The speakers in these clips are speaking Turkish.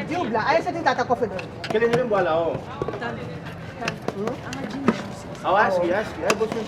Jubla. Ay sa tita ko fedo. Kailan rin wala oh. Aski. Ay bosun.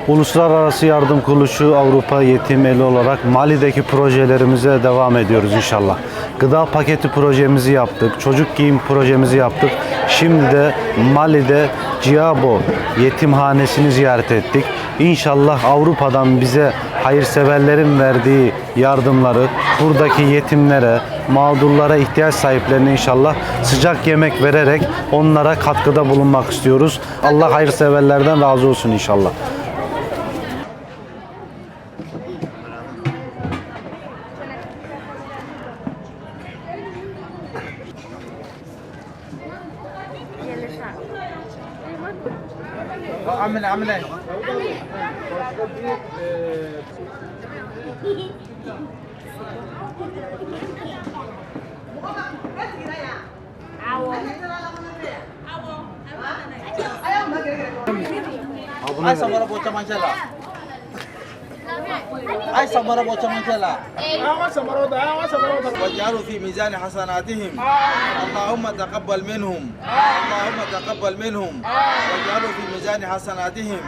Uluslararası Yardım Kuruluşu Avrupa Yetim Eli olarak Mali'deki projelerimize devam ediyoruz inşallah. Gıda paketi projemizi yaptık, çocuk giyim projemizi yaptık. Şimdi de Mali'de Ciabo yetimhanesini ziyaret ettik. İnşallah Avrupa'dan bize hayırseverlerin verdiği yardımları buradaki yetimlere, mağdurlara, ihtiyaç sahiplerine inşallah sıcak yemek vererek onlara katkıda bulunmak istiyoruz. Allah hayırseverlerden razı olsun inşallah. عامل Ay sabara bocah mancala. Ay sabara bocah mancala. وجعلوا في ميزان حسناتهم اللهم تقبل منهم وجعلوا في ميزان حسناتهم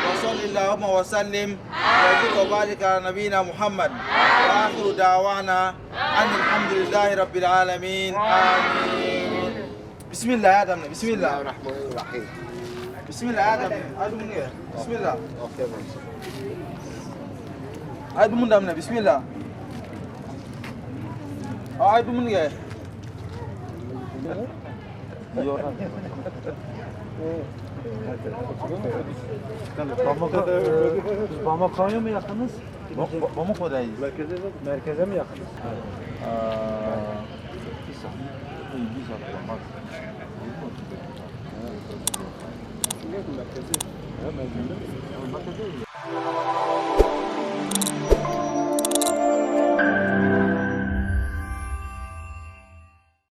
وصل اللهم وسلم وزد وبارك على نبينا محمد وآخر دعوانا أن الحمد لله رب العالمين آمين. بسم الله يا آدم بسم الله الرحمن الرحيم. بسم الله آدم بسم الله آدم من بسم الله آدم من جاي Bamako'ya mı yakınız? Bamako'dayız. Merkeze mi yakınız? Bir saat.